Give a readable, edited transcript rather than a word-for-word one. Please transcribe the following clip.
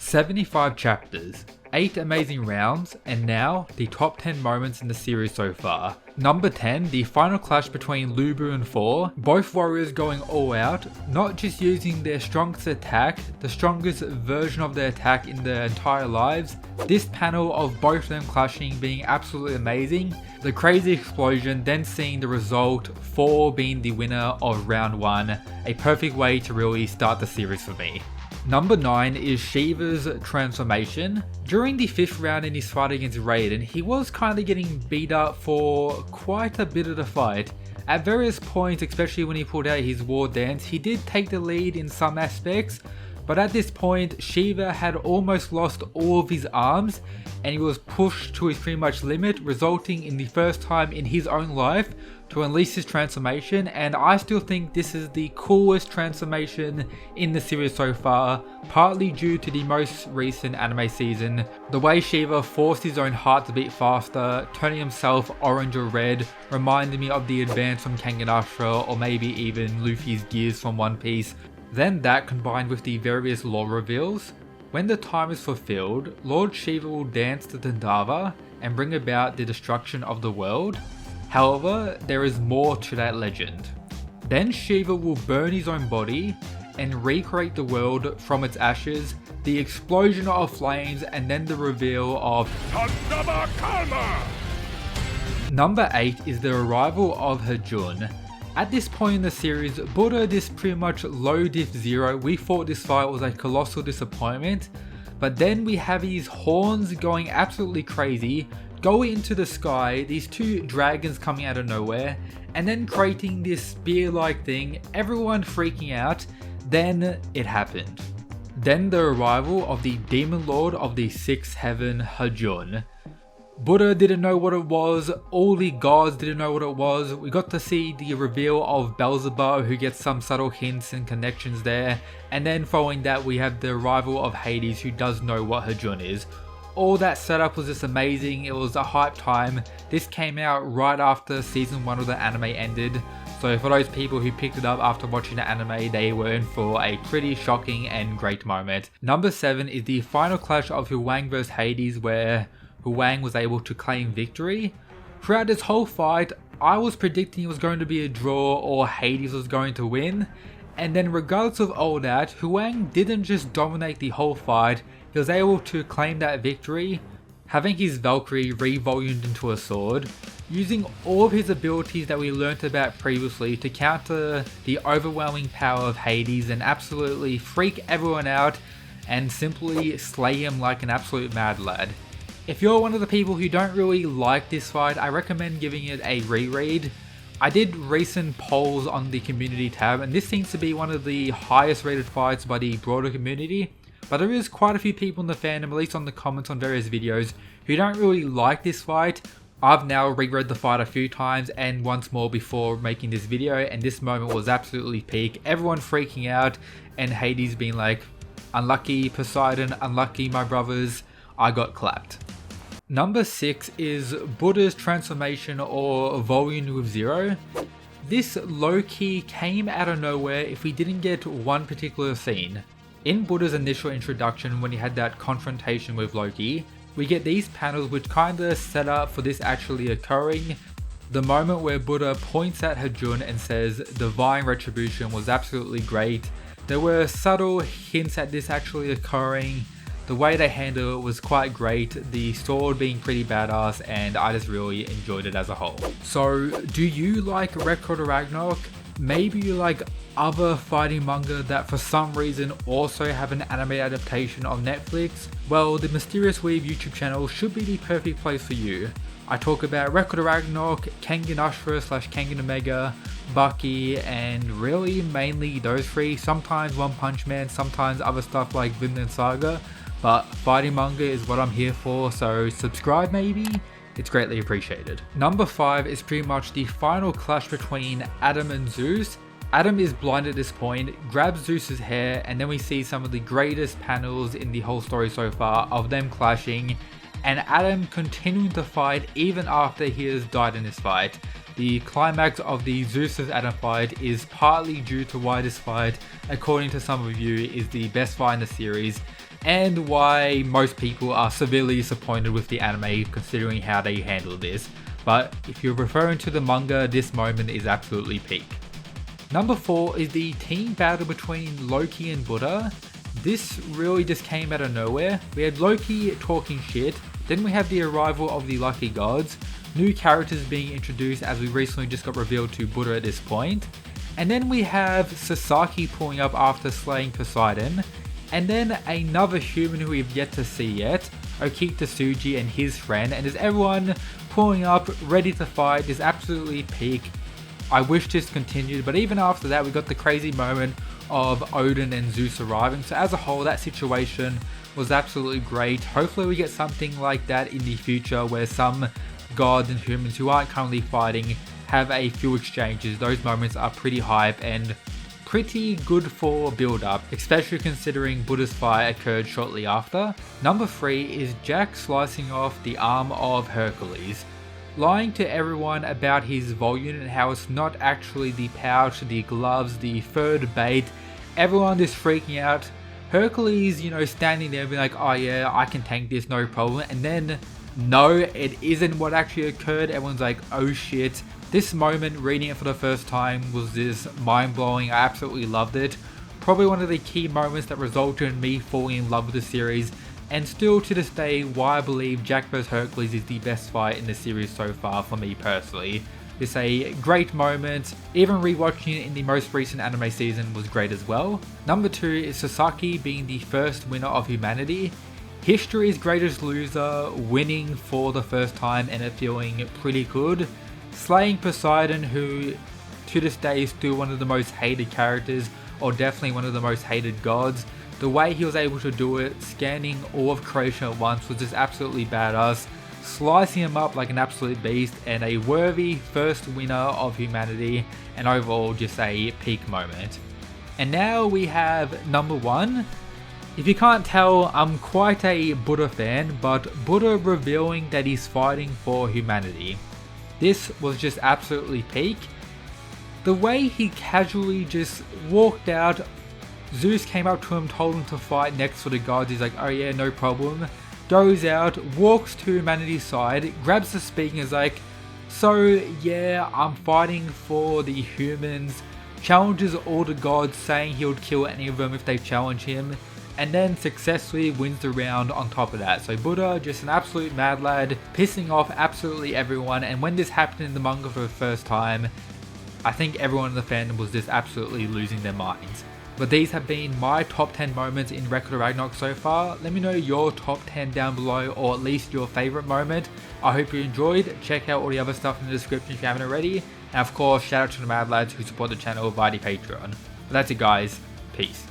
75 chapters, 8 amazing rounds, and now the top 10 moments in the series so far. Number 10, the final clash between Lubu and Thor, both warriors going all out, not just using their strongest attack, the strongest version of their attack in their entire lives. This panel of both of them clashing being absolutely amazing, the crazy explosion, then seeing the result, Thor being the winner of round 1, a perfect way to really start the series for me. Number 9 is Shiva's transformation. During the 5th round in his fight against Raiden, he was kind of getting beat up for quite a bit of the fight. At various points, especially when he pulled out his war dance, he did take the lead in some aspects, but at this point, Shiva had almost lost all of his arms and he was pushed to his pretty much limit, resulting in the first time in his own life to unleash his transformation, and I still think this is the coolest transformation in the series so far, partly due to the most recent anime season. The way Shiva forced his own heart to beat faster, turning himself orange or red, reminded me of the advance from Kanganashra or maybe even Luffy's gears from One Piece. Then that combined with the various lore reveals. When the time is fulfilled, Lord Shiva will dance to Tandava and bring about the destruction of the world. However, there is more to that legend. Then Shiva will burn his own body and recreate the world from its ashes, the explosion of flames, and then the reveal of Tandava Karma! Number 8 is the arrival of Hajun. At this point in the series, Buddha this pretty much low diff 0, we thought this fight was a colossal disappointment, but then we have his horns going absolutely crazy, going into the sky, these 2 dragons coming out of nowhere, and then creating this spear-like thing, everyone freaking out. Then it happened. Then the arrival of the demon lord of the 6th heaven, Hajun. Buddha didn't know what it was, all the gods didn't know what it was. We got to see the reveal of Beelzebub, who gets some subtle hints and connections there, and then following that we have the arrival of Hades, who does know what Hajun is. All that setup was just amazing, it was a hype time. This came out right after season 1 of the anime ended, so for those people who picked it up after watching the anime, they were in for a pretty shocking and great moment. Number 7 is the final clash of Huang vs Hades, where Huang was able to claim victory. Throughout this whole fight, I was predicting it was going to be a draw or Hades was going to win, and then regardless of all that, Huang didn't just dominate the whole fight. He was able to claim that victory, having his Valkyrie re-volumed into a sword, using all of his abilities that we learnt about previously to counter the overwhelming power of Hades and absolutely freak everyone out and simply slay him like an absolute mad lad. If you're one of the people who don't really like this fight, I recommend giving it a reread. I did recent polls on the community tab and this seems to be one of the highest rated fights by the broader community. But there is quite a few people in the fandom, at least on the comments on various videos, who don't really like this fight. I've now reread the fight a few times and once more before making this video, and this moment was absolutely peak. Everyone freaking out and Hades being like, unlucky Poseidon, unlucky my brothers, I got clapped. Number 6 is Buddha's transformation or volume with 0. This low-key came out of nowhere if we didn't get one particular scene. In Buddha's initial introduction when he had that confrontation with Loki, we get these panels which kinda set up for this actually occurring. The moment where Buddha points at Hajun and says divine retribution was absolutely great. There were subtle hints at this actually occurring. The way they handled it was quite great, the sword being pretty badass, and I just really enjoyed it as a whole. So, do you like Record of Ragnarok? Maybe you like other fighting manga that for some reason also have an anime adaptation on Netflix? Well, the Mysterious Weeb YouTube channel should be the perfect place for you. I talk about Record of Ragnarok, Kengan Ashura / Kengan Omega, Bucky, and really mainly those 3. Sometimes One Punch Man, sometimes other stuff like Vinland Saga, but fighting manga is what I'm here for, so subscribe maybe? It's greatly appreciated. Number 5 is pretty much the final clash between Adam and Zeus. Adam is blind at this point, grabs Zeus's hair, and then we see some of the greatest panels in the whole story so far of them clashing, and Adam continuing to fight even after he has died in this fight. The climax of the Zeus vs Adam fight is partly due to why this fight, according to some of you, is the best fight in the series. and why most people are severely disappointed with the anime considering how they handle this. But if you're referring to the manga, this moment is absolutely peak. Number 4 is the team battle between Loki and Buddha. This really just came out of nowhere. We had Loki talking shit, then we have the arrival of the Lucky Gods, new characters being introduced as we recently just got revealed to Buddha at this point, and then we have Sasaki pulling up after slaying Poseidon, and then another human who we've yet to see yet, Okita Tsuji and his friend, and as everyone pulling up ready to fight is absolutely peak. I wish this continued, but even after that we got the crazy moment of Odin and Zeus arriving, so as a whole that situation was absolutely great. Hopefully we get something like that in the future where some gods and humans who aren't currently fighting have a few exchanges. Those moments are pretty hype and pretty good for build up, especially considering Buddha's fight occurred shortly after. Number 3 is Jack slicing off the arm of Hercules, lying to everyone about his volume and how it's not actually the pouch, the gloves, the third bait. Everyone is freaking out. Hercules, standing there being like, oh yeah, I can tank this, no problem. And then, no, it isn't what actually occurred. Everyone's like, oh shit. This moment, reading it for the first time, was just mind-blowing. I absolutely loved it. Probably one of the key moments that resulted in me falling in love with the series, and still to this day why I believe Jack vs Hercules is the best fight in the series so far for me personally. It's a great moment. Even rewatching it in the most recent anime season was great as well. Number 2 is Sasaki being the first winner of humanity. History's greatest loser, winning for the first time and it feeling pretty good. Slaying Poseidon, who to this day is still one of the most hated characters, or definitely one of the most hated gods. The way he was able to do it, scanning all of creation at once, was just absolutely badass. Slicing him up like an absolute beast, and a worthy first winner of humanity, and overall just a peak moment. And now we have number 1. If you can't tell, I'm quite a Buddha fan, but Buddha revealing that he's fighting for humanity. This was just absolutely peak. The way he casually just walked out, Zeus came up to him, told him to fight next for the gods. He's like, oh yeah, no problem. Goes out, walks to humanity's side, grabs the speaker and is like, so yeah, I'm fighting for the humans. Challenges all the gods, saying he would kill any of them if they challenge him, and then successfully wins the round on top of that. So Buddha, just an absolute mad lad, pissing off absolutely everyone. And when this happened in the manga for the first time, I think everyone in the fandom was just absolutely losing their minds. But these have been my top 10 moments in Record of Ragnarok so far. Let me know your top 10 down below, or at least your favourite moment. I hope you enjoyed. Check out all the other stuff in the description if you haven't already. And of course, shout out to the mad lads who support the channel via the Patreon. But that's it guys, peace.